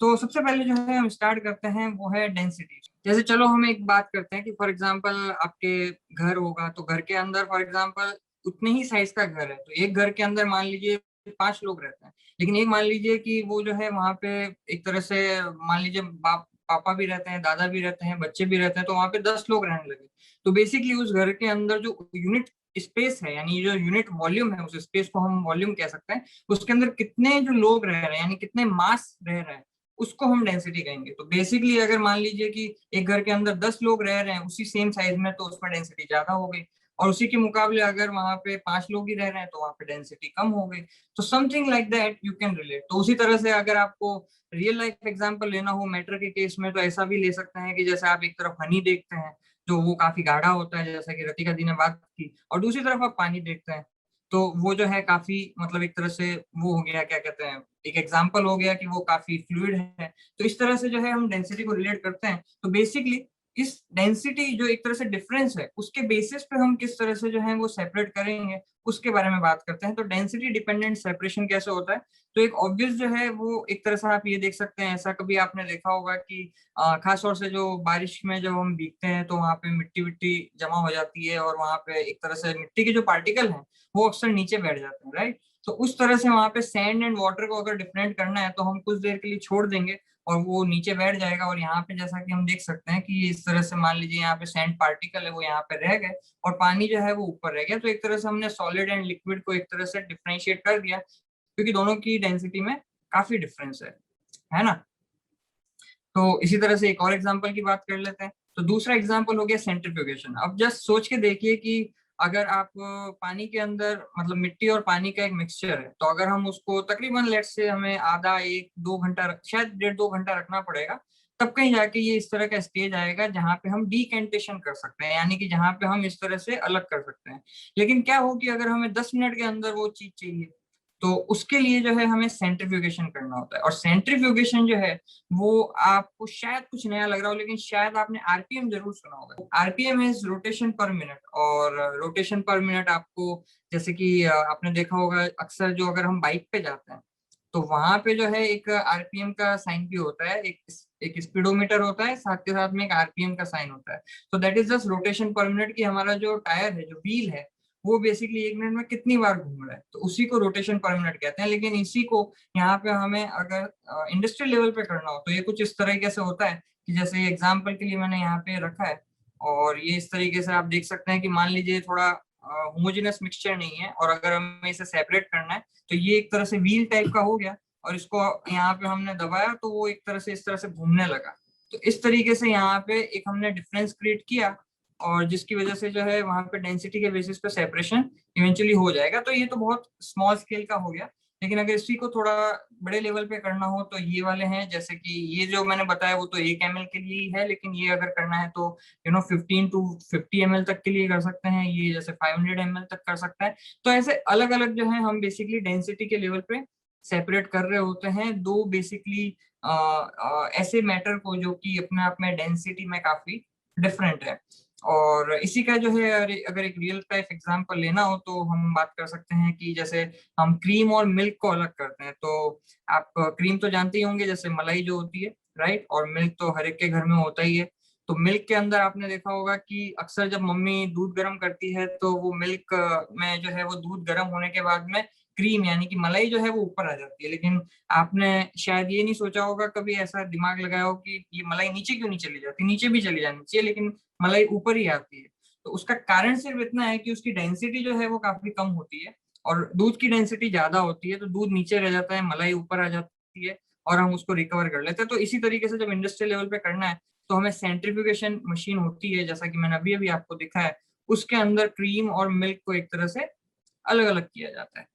तो सबसे पहले जो है हम स्टार्ट करते हैं वो है डेंसिटी। जैसे चलो हम एक बात करते हैं कि फॉर एग्जांपल आपके घर होगा, तो घर के अंदर फॉर एग्जांपल उतने ही साइज का घर है, तो एक घर के अंदर मान लीजिए 5 लोग रहते हैं। लेकिन एक मान लीजिए कि वो जो है वहां पे एक तरह से मान लीजिए बाप पापा भी रहते हैं, दादा भी रहते हैं, बच्चे भी रहते हैं, तो वहां पे 10 लोग रहने लगे। तो बेसिकली उस घर के अंदर जो यूनिट स्पेस है, यानी जो यूनिट वॉल्यूम है, उस स्पेस को हम वॉल्यूम कह सकते हैं, उसके अंदर कितने जो लोग रह रहे हैं यानी कितने मास रह रहे हैं, उसको हम डेंसिटी कहेंगे। तो बेसिकली अगर मान लीजिए कि एक घर के अंदर 10 लोग रह रहे हैं उसी सेम साइज में, तो उसमें डेंसिटी ज्यादा हो गई। और उसी के मुकाबले अगर वहां पे 5 लोग ही रह रहे हैं तो वहां पे डेंसिटी कम हो गई। तो something like that you can relate. तो उसी तरह से अगर आपको रियल लाइफ एग्जांपल लेना हो मैटर के केस में, तो ऐसा भी ले सकते हैं कि जैसे आप एक तरफ हनी देखते हैं जो वो काफी गाढ़ा होता है, जैसा कि रतिका दी ने बात की, और दूसरी तरफ आप पानी देखते हैं तो वो जो है काफी मतलब एक तरह से वो हो गया, क्या कहते हैं, एक एग्जांपल हो गया कि वो काफी फ्लूइड है। तो इस तरह से जो है हम डेंसिटी को रिलेट करते हैं। तो बेसिकली इस डेंसिटी जो एक तरह से डिफरेंस है, उसके बेसिस पे हम किस तरह से जो है वो सेपरेट करेंगे, उसके बारे में बात करते हैं। तो डेंसिटी डिपेंडेंट सेपरेशन कैसे होता है? तो एक ऑब्वियस जो है वो एक तरह से आप ये देख सकते हैं, ऐसा कभी आपने देखा होगा कि खास तौर से जो बारिश में जब हम भीगते हैं तो वहां पे मिट्टी विट्टी जमा हो जाती है, और वहां पे एक तरह से मिट्टी के जो पार्टिकल हैं वो अक्सर नीचे बैठ जाते हैं, राइट? तो उस तरह से वहां पे सैंड एंड वाटर को अगर डिफरेंट करना है तो हम कुछ देर के लिए छोड़ देंगे और वो नीचे बैठ जाएगा। और यहाँ पे जैसा कि हम देख सकते हैं कि इस तरह से मान लीजिए यहाँ पे सैंड पार्टिकल है वो यहाँ पे रह गए और पानी जो है वो ऊपर रह गया। तो एक तरह से हमने सॉलिड एंड लिक्विड को एक तरह से डिफरेंशिएट कर दिया, क्योंकि दोनों की डेंसिटी में काफी डिफरेंस है ना? तो इसी तरह से एक और एग्जांपल की बात कर लेते हैं। तो दूसरा एग्जांपल हो गया सेंट्रीफ्यूगेशन। अब जस्ट सोच के देखिए कि अगर आप पानी के अंदर मतलब मिट्टी और पानी का एक मिक्सचर है, तो अगर हम उसको तकरीबन लेट से हमें आधा 1-2 घंटा शायद 1.5-2 घंटा रखना पड़ेगा, तब कहीं जाके ये इस तरह का स्टेज आएगा जहां पे हम डीकेंटेशन कर सकते हैं, यानी कि जहां पे हम इस तरह से अलग कर सकते हैं। लेकिन क्या हो कि अगर हमें 10 मिनट के अंदर वो चीज चाहिए, तो उसके लिए जो है हमें सेंट्रीफ्यूगेशन करना होता है। और सेंट्रीफ्यूगेशन जो है वो आपको शायद कुछ नया लग रहा हो, लेकिन शायद आपने आरपीएम जरूर सुना होगा। आरपीएम इज रोटेशन पर मिनट, और रोटेशन पर मिनट आपको जैसे कि आपने देखा होगा अक्सर जो अगर हम बाइक पे जाते हैं तो वहां पे जो है एक आरपीएम का साइन भी होता है, एक स्पीडोमीटर होता है, साथ के साथ में एक आरपीएम का साइन होता है। तो दैट इज जस्ट रोटेशन पर मिनट की हमारा जो टायर है, जो व्हील है, वो बेसिकली 1 मिनट में कितनी बार घूम रहा है, तो उसी को रोटेशन पर मिनट कहते हैं। लेकिन इसी को यहाँ पे हमें अगर इंडस्ट्रियल लेवल पे करना हो तो ये कुछ इस तरीके से होता है कि जैसे एग्जाम्पल के लिए मैंने यहाँ पे रखा है, और ये इस तरीके से आप देख सकते हैं कि मान लीजिए थोड़ा होमोजेनस मिक्सचर नहीं है, और अगर हमें इसे सेपरेट करना है तो ये एक तरह से व्हील टाइप का हो गया, और इसको यहाँ पे हमने दबाया तो वो एक तरह से इस तरह से घूमने लगा। तो इस तरीके से यहाँ पे एक हमने डिफरेंस क्रिएट किया, और जिसकी वजह से जो है वहां पे डेंसिटी के बेसिस पे सेपरेशन इवेंचुअली हो जाएगा। तो ये तो बहुत स्मॉल स्केल का हो गया। लेकिन अगर इसी को थोड़ा बड़े लेवल पे करना हो तो ये वाले हैं, जैसे कि ये जो मैंने बताया वो तो 1 ml के लिए ही है, लेकिन ये अगर करना है तो 15 to 50 ml तक के लिए कर सकते हैं, ये जैसे 500 ml तक कर सकता है। तो ऐसे अलग अलग जो है हम बेसिकली डेंसिटी के लेवल पे सेपरेट कर रहे होते हैं दो बेसिकली ऐसे मैटर को जो कि अपने आप में डेंसिटी में काफी डिफरेंट है। और इसी का जो है अगर एक रियल लाइफ एग्जांपल लेना हो तो हम बात कर सकते हैं कि जैसे हम क्रीम और मिल्क को अलग करते हैं। तो आप क्रीम तो जानते ही होंगे, जैसे मलाई जो होती है, राइट? और मिल्क तो हर एक के घर में होता ही है। तो मिल्क के अंदर आपने देखा होगा कि अक्सर जब मम्मी दूध गर्म करती है तो वो मिल्क में जो है वो दूध गर्म होने के बाद में क्रीम यानी कि मलाई जो है वो ऊपर आ जाती है। लेकिन आपने शायद ये नहीं सोचा होगा कभी, ऐसा दिमाग लगाया हो कि ये मलाई नीचे क्यों नहीं चली जाती? नीचे भी चली जानी चाहिए, लेकिन मलाई ऊपर ही आती है। तो उसका कारण सिर्फ इतना है कि उसकी डेंसिटी जो है वो काफी कम होती है, और दूध की डेंसिटी ज्यादा होती है, तो दूध नीचे रह जाता है, मलाई ऊपर आ जाती है, और हम उसको रिकवर कर लेते हैं। तो इसी तरीके से जब इंडस्ट्रियल लेवल पे करना है तो हमें सेंट्रीफ्यूगेशन मशीन होती है, जैसा कि मैंने अभी अभी आपको दिखा है, उसके अंदर क्रीम और मिल्क को एक तरह से अलग अलग किया जाता है।